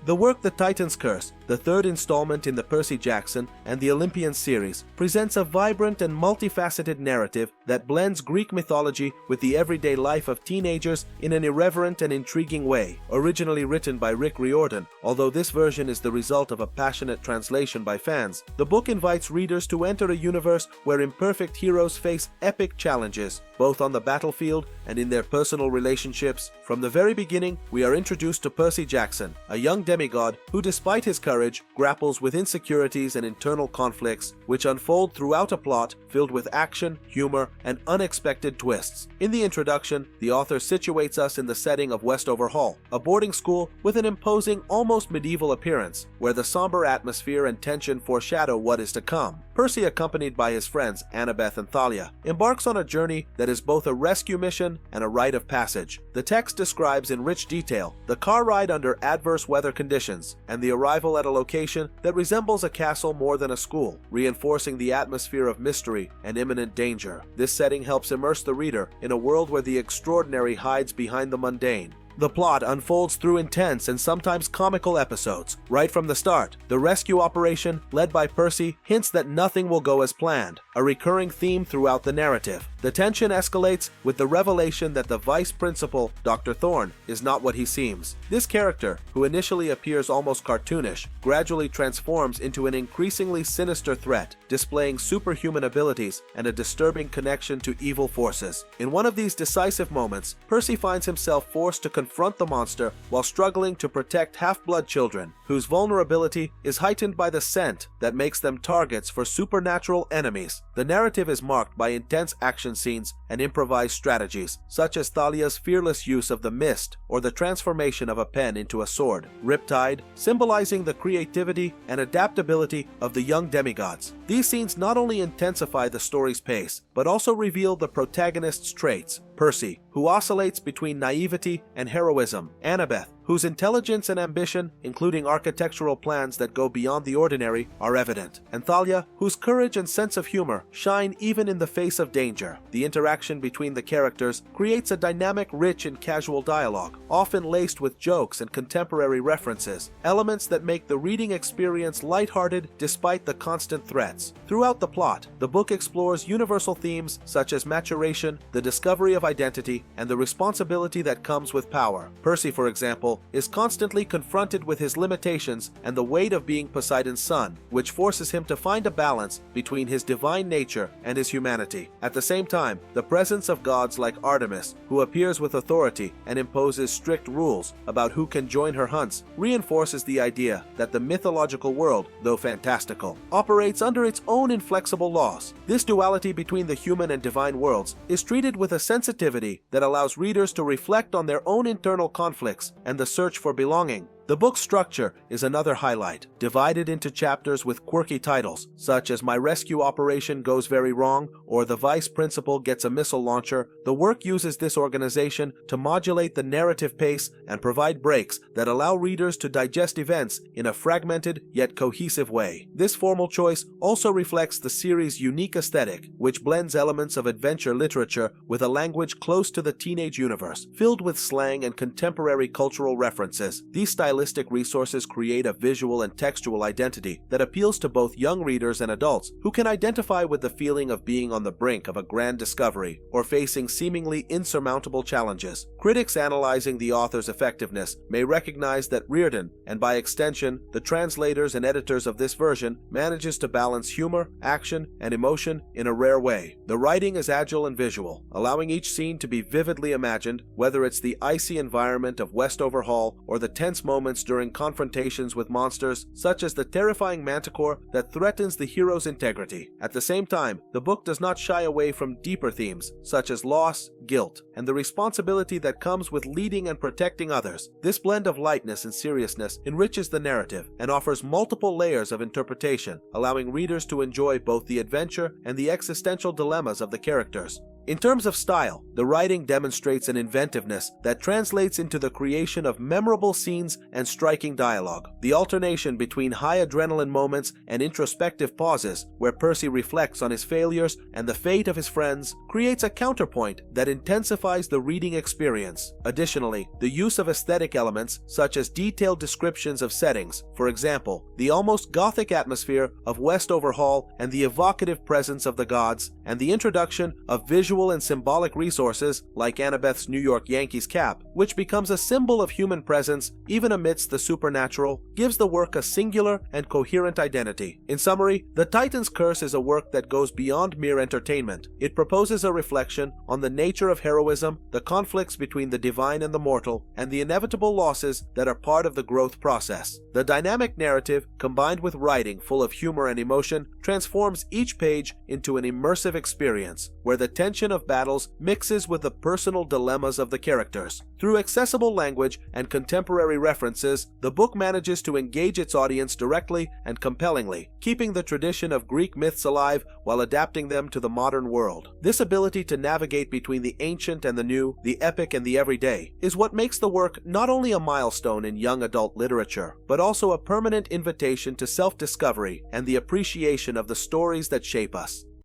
The work The Titan's Curse, the third installment in the Percy Jackson and the Olympian series, presents a vibrant and multifaceted narrative that blends Greek mythology with the everyday life of teenagers in an irreverent and intriguing way. Originally written by Rick Riordan, although this version is the result of a passionate translation by fans, the book invites readers to enter a universe where imperfect heroes face epic challenges, both on the battlefield and in their personal relationships. From the very beginning, we are introduced to Percy Jackson, a young demigod who, despite his courage, grapples with insecurities and internal conflicts, which unfold throughout a plot filled with action, humor, and unexpected twists. In the introduction, the author situates us in the setting of Westover Hall, a boarding school with an imposing, almost medieval appearance, where the somber atmosphere and tension foreshadow what is to come. Percy, accompanied by his friends Annabeth and Thalia, embarks on a journey that is both a rescue mission and a rite of passage. The text describes in rich detail the car ride under adverse weather conditions and the arrival at a location that resembles a castle more than a school, reinforcing the atmosphere of mystery and imminent danger. This setting helps immerse the reader in a world where the extraordinary hides behind the mundane. The plot unfolds through intense and sometimes comical episodes. Right from the start, the rescue operation, led by Percy, hints that nothing will go as planned, a recurring theme throughout the narrative. The tension escalates with the revelation that the vice principal, Dr. Thorne, is not what he seems. This character, who initially appears almost cartoonish, gradually transforms into an increasingly sinister threat, displaying superhuman abilities and a disturbing connection to evil forces. In one of these decisive moments, Percy finds himself forced to confront the monster while struggling to protect half-blood children, whose vulnerability is heightened by the scent that makes them targets for supernatural enemies. The narrative is marked by intense action scenes and improvised strategies, such as Thalia's fearless use of the mist or the transformation of a pen into a sword, Riptide, symbolizing the creativity and adaptability of the young demigods. These scenes not only intensify the story's pace, but also reveal the protagonist's traits. Percy, who oscillates between naivety and heroism; Annabeth, whose intelligence and ambition, including architectural plans that go beyond the ordinary, are evident; and Thalia, whose courage and sense of humor shine even in the face of danger. The interaction between the characters creates a dynamic rich in casual dialogue, often laced with jokes and contemporary references, elements that make the reading experience lighthearted despite the constant threats. Throughout the plot, the book explores universal themes such as maturation, the discovery of identity, and the responsibility that comes with power. Percy, for example, is constantly confronted with his limitations and the weight of being Poseidon's son, which forces him to find a balance between his divine nature and his humanity. At the same time, the presence of gods like Artemis, who appears with authority and imposes strict rules about who can join her hunts, reinforces the idea that the mythological world, though fantastical, operates under its own inflexible laws. This duality between the human and divine worlds is treated with a sensitivity that allows readers to reflect on their own internal conflicts and the search for belonging. The book's structure is another highlight, divided into chapters with quirky titles, such as My Rescue Operation Goes Very Wrong or The Vice Principal Gets a Missile Launcher. The work uses this organization to modulate the narrative pace and provide breaks that allow readers to digest events in a fragmented yet cohesive way. This formal choice also reflects the series' unique aesthetic, which blends elements of adventure literature with a language close to the teenage universe, filled with slang and contemporary cultural references. These stylistic resources create a visual and textual identity that appeals to both young readers and adults who can identify with the feeling of being on the brink of a grand discovery or facing seemingly insurmountable challenges. Critics analyzing the author's effectiveness may recognize that Riordan, and by extension, the translators and editors of this version, manages to balance humor, action, and emotion in a rare way. The writing is agile and visual, allowing each scene to be vividly imagined, whether it's the icy environment of Westover Hall or the tense moments during confrontations with monsters such as the terrifying manticore that threatens the hero's integrity. At the same time, the book does not shy away from deeper themes such as loss, guilt, and the responsibility that comes with leading and protecting others. This blend of lightness and seriousness enriches the narrative and offers multiple layers of interpretation, allowing readers to enjoy both the adventure and the existential dilemmas of the characters. In terms of style, the writing demonstrates an inventiveness that translates into the creation of memorable scenes and striking dialogue. The alternation between high adrenaline moments and introspective pauses, where Percy reflects on his failures and the fate of his friends, creates a counterpoint that intensifies the reading experience. Additionally, the use of aesthetic elements, such as detailed descriptions of settings, for example, the almost gothic atmosphere of Westover Hall and the evocative presence of the gods, and the introduction of visual and symbolic resources like Annabeth's New York Yankees cap, which becomes a symbol of human presence even amidst the supernatural, gives the work a singular and coherent identity. In summary, The Titan's Curse is a work that goes beyond mere entertainment. It proposes a reflection on the nature of heroism, the conflicts between the divine and the mortal, and the inevitable losses that are part of the growth process. The dynamic narrative, combined with writing full of humor and emotion, transforms each page into an immersive experience, where the tension of battles mixes with the personal dilemmas of the characters. Through accessible language and contemporary references, the book manages to engage its audience directly and compellingly, keeping the tradition of Greek myths alive while adapting them to the modern world. This ability to navigate between the ancient and the new, the epic and the everyday, is what makes the work not only a milestone in young adult literature, but also a permanent invitation to self-discovery and the appreciation of the stories that shape us.